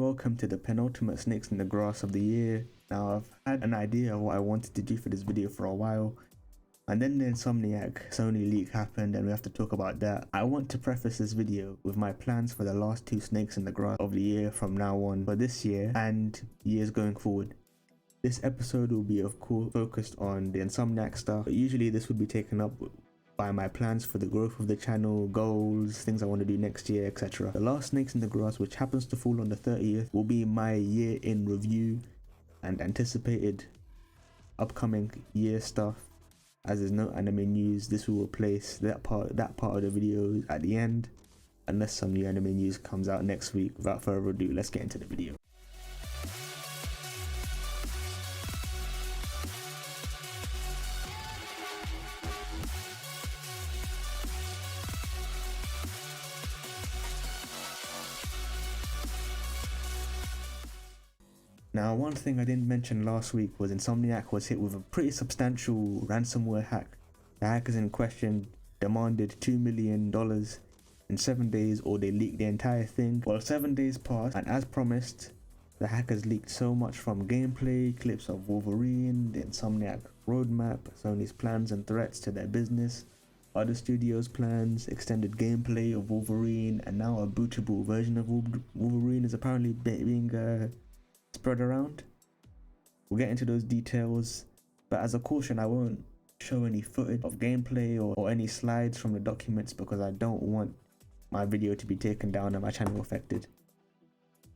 welcome to the penultimate Snakes in the Grass of the year. Now I've had an idea of what I wanted to do for this video for a while, and then the Insomniac Sony leak happened and we have to talk about that. I want to preface this video with my plans for the last two Snakes in the Grass of the year from now on for this year and years going forward. This episode will be of course focused on the Insomniac stuff, but usually this would be taken up by my plans for the growth of the channel, goals, things I want to do next year, etc. The last Snakes in the Grass, which happens to fall on the 30th, will be my year in review and anticipated upcoming year stuff. As there's no anime news, this will replace that part of the video at the end, unless some new anime news comes out next week. Without further ado, let's get into the video. Now, one thing I didn't mention last week was Insomniac was hit with a pretty substantial ransomware hack. The hackers in question demanded $2 million in 7 days, or they leaked the entire thing. Well, 7 days passed, and as promised, the hackers leaked so much from gameplay, clips of Wolverine, the Insomniac roadmap, Sony's plans and threats to their business, other studios' plans, extended gameplay of Wolverine, and now a bootable version of Wolverine is apparently being spread around. We'll get into those details, but as a caution, I won't show any footage of gameplay or any slides from the documents because I don't want my video to be taken down and my channel affected.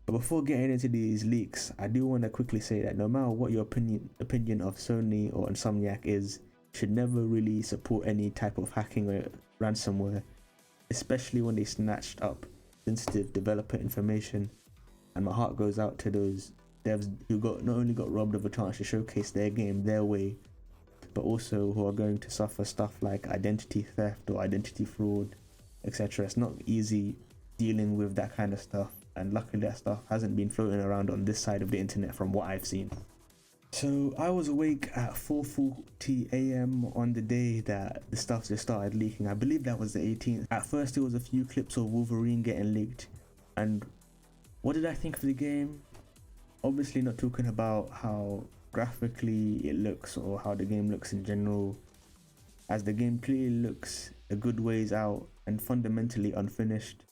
But before getting into these leaks, I do want to quickly say that no matter what your opinion of Sony or Insomniac is, you should never really support any type of hacking or ransomware, especially when they snatched up sensitive developer information. And my heart goes out to those devs who not only got robbed of a chance to showcase their game their way, but also who are going to suffer stuff like identity theft or identity fraud, etc. It's not easy dealing with that kind of stuff, and luckily that stuff hasn't been floating around on this side of the internet from what I've seen. So I was awake at 4:40 AM on the day that the stuff just started leaking. I believe that was the 18th. At first it was a few clips of Wolverine getting leaked, and what did I think of the game? Obviously not talking about how graphically it looks or how the game looks in general, as the game clearly looks a good ways out and fundamentally unfinished.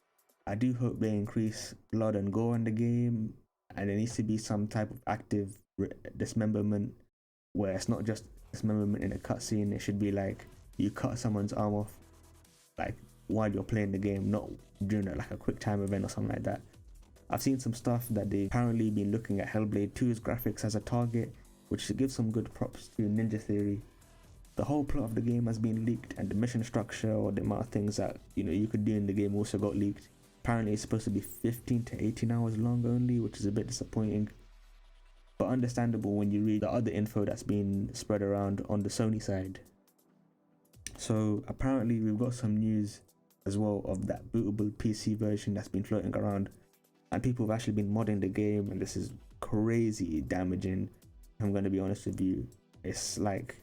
I do hope they increase blood and gore in the game, and there needs to be some type of active dismemberment where it's not just dismemberment in a cutscene. It should be like you cut someone's arm off like while you're playing the game, not during like a quick time event or something like that. I've seen some stuff that they've apparently been looking at Hellblade 2's graphics as a target, which should give some good props to Ninja Theory. The whole plot of the game has been leaked, and the mission structure or the amount of things that you could do in the game also got leaked. Apparently it's supposed to be 15 to 18 hours long only, which is a bit disappointing, but understandable when you read the other info that's been spread around on the Sony side. So apparently we've got some news as well of that bootable PC version that's been floating around, and people have actually been modding the game, and this is crazy damaging. I'm going to be honest with you, it's like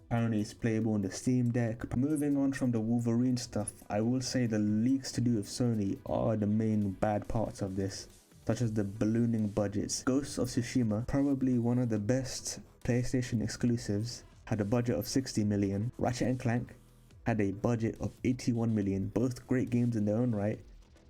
apparently it's playable on the Steam Deck. Moving on from the Wolverine stuff, I will say the leaks to do with Sony are the main bad parts of this, such as the ballooning budgets. Ghost of Tsushima, probably one of the best PlayStation exclusives, had a budget of 60 million. Ratchet & Clank had a budget of 81 million, both great games in their own right.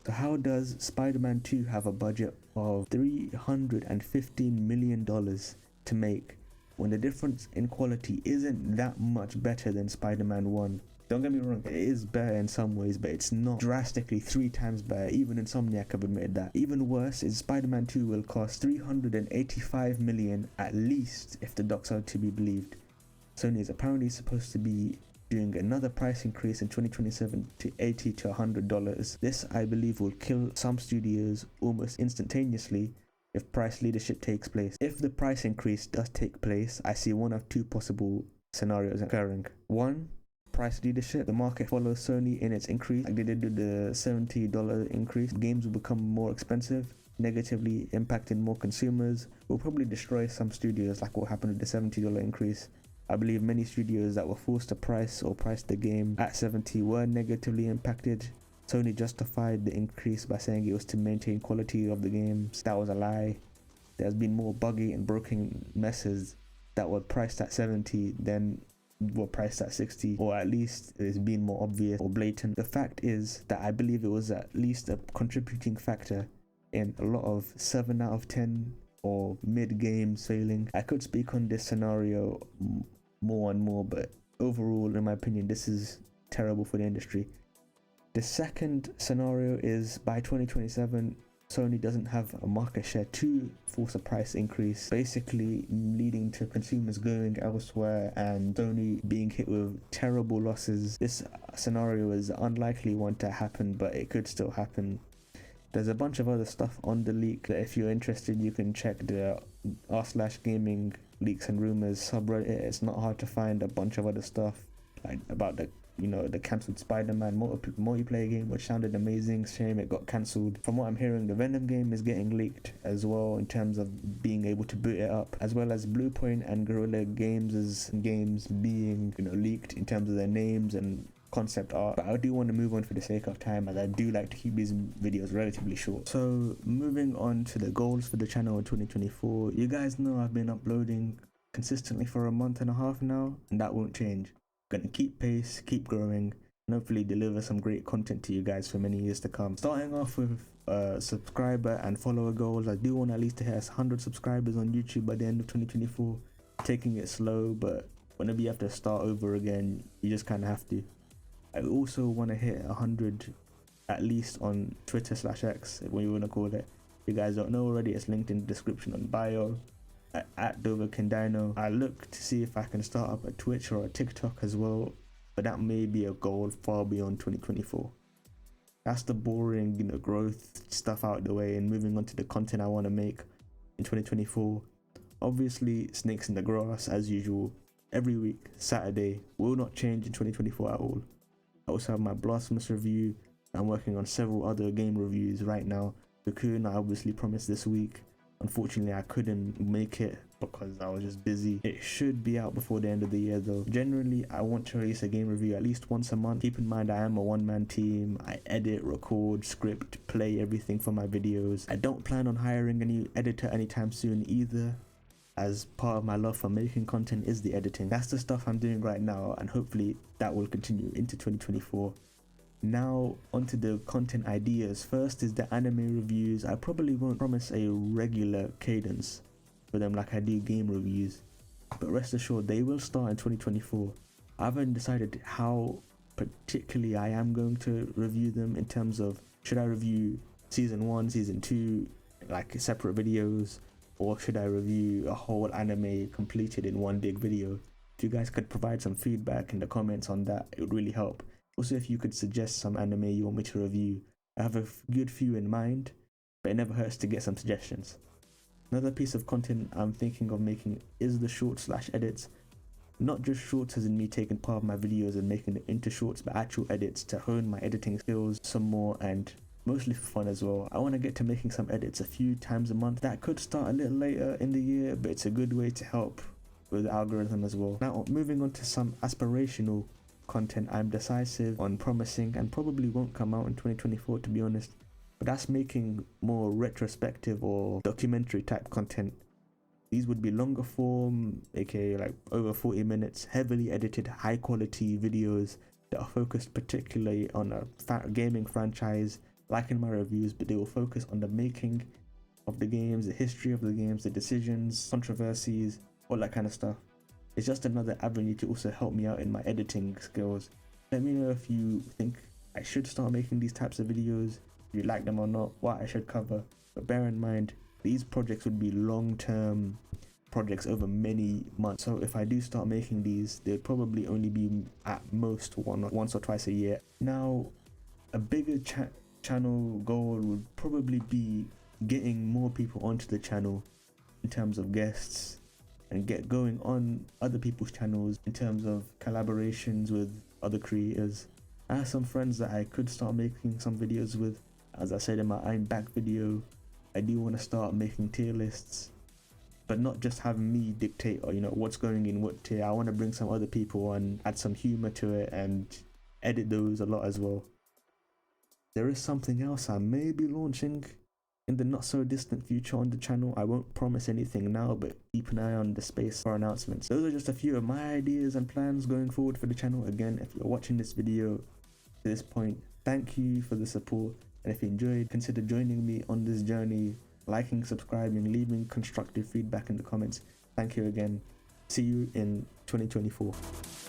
So how does Spider-Man 2 have a budget of $315 million to make when the difference in quality isn't that much better than Spider-Man 1? Don't get me wrong, it is better in some ways, but it's not drastically 3 times better. Even Insomniac have admitted that. Even worse is Spider-Man 2 will cost $385 million at least, if the docs are to be believed. Sony is apparently supposed to be doing another price increase in 2027 to $80 to $100. This, I believe, will kill some studios almost instantaneously if price leadership takes place. If the price increase does take place, I see one of two possible scenarios occurring. One, price leadership. The market follows Sony in its increase, like they did with the $70 increase. Games will become more expensive, negatively impacting more consumers. Will probably destroy some studios, like what happened with the $70 increase. I believe many studios that were forced to price the game at 70 were negatively impacted. Sony justified the increase by saying it was to maintain quality of the games. That was a lie. There's been more buggy and broken messes that were priced at 70 than were priced at 60, or at least it's been more obvious or blatant. The fact is that I believe it was at least a contributing factor in a lot of 7 out of 10 or mid games failing. I could speak on this scenario more and more, but overall, in my opinion, this is terrible for the industry. The second scenario is by 2027, Sony doesn't have a market share to force a price increase, basically leading to consumers going elsewhere and Sony being hit with terrible losses. This scenario is an unlikely one to happen, but it could still happen. There's a bunch of other stuff on the leak that if you're interested, you can check the r/gaming leaks and rumors subreddit. It's not hard to find a bunch of other stuff like about the cancelled Spider-Man multiplayer game, which sounded amazing. Shame it got cancelled. From what I'm hearing, the Venom game is getting leaked as well in terms of being able to boot it up, as well as Bluepoint and Guerrilla Games' games being leaked in terms of their names and concept art. But I do want to move on for the sake of time, as I do like to keep these videos relatively short. So moving on to the goals for the channel in 2024, you guys know I've been uploading consistently for a month and a half now, and that won't change. Gonna keep pace, keep growing, and hopefully deliver some great content to you guys for many years to come. Starting off with subscriber and follower goals, I do want at least to hit 100 subscribers on YouTube by the end of 2024. Taking it slow, but whenever you have to start over again, you just kind of have to. I also want to hit 100 at least on Twitter/X, what you want to call it. If you guys don't know already, it's linked in the description on bio. At Dovakindino. I look to see if I can start up a Twitch or a TikTok as well, but that may be a goal far beyond 2024. That's the boring, growth stuff out of the way, and moving on to the content I want to make in 2024. Obviously, snakes in the grass as usual. Every week, Saturday, will not change in 2024 at all. I also have my Blasphemous review. I'm working on several other game reviews right now. Cocoon I obviously promised this week. Unfortunately, I couldn't make it because I was just busy. It should be out before the end of the year though. Generally, I want to release a game review at least once a month. Keep in mind, I am a one-man team. I edit, record, script, play everything for my videos. I don't plan on hiring any editor anytime soon either, as part of my love for making content is the editing. That's the stuff I'm doing right now, and hopefully that will continue into 2024. Now onto the content ideas. First is the anime reviews. I probably won't promise a regular cadence for them like I do game reviews, but rest assured they will start in 2024. I haven't decided how particularly I am going to review them in terms of should I review season 1, season 2 like separate videos, or should I review a whole anime completed in one big video. If you guys could provide some feedback in the comments on that, it would really help. Also, if you could suggest some anime you want me to review, I have a good few in mind, but it never hurts to get some suggestions. Another piece of content I'm thinking of making is the short/edits. Not just shorts as in me taking part of my videos and making it into shorts, but actual edits to hone my editing skills some more, and mostly for fun as well. I want to get to making some edits a few times a month. That could start a little later in the year, but it's a good way to help with the algorithm as well. Now, moving on to some aspirational content, I'm decisive on promising and probably won't come out in 2024 to be honest, but that's making more retrospective or documentary type content. These would be longer form, aka like over 40 minutes, heavily edited, high quality videos that are focused particularly on a gaming franchise, like in my reviews, but they will focus on the making of the games, the history of the games, the decisions, controversies, all that kind of stuff. It's just another avenue to also help me out in my editing skills. Let me know if you think I should start making these types of videos, if you like them or not, what I should cover. But bear in mind, these projects would be long-term projects over many months. So if I do start making these, they'll probably only be at most once or twice a year. Now, a bigger channel goal would probably be getting more people onto the channel in terms of guests, and get going on other people's channels in terms of collaborations with other creators. I have some friends that I could start making some videos with. As I said in my I'm Back video, I do want to start making tier lists, but not just having me dictate or what's going in what tier. I want to bring some other people on, add some humor to it, and edit those a lot as well. there is something else I may be launching in the not so distant future on the channel. I won't promise anything now, but keep an eye on the space for announcements. Those are just a few of my ideas and plans going forward for the channel. Again, if you're watching this video to this point, thank you for the support, and if you enjoyed, consider joining me on this journey, liking, subscribing, leaving constructive feedback in the comments. Thank you again. See you in 2024.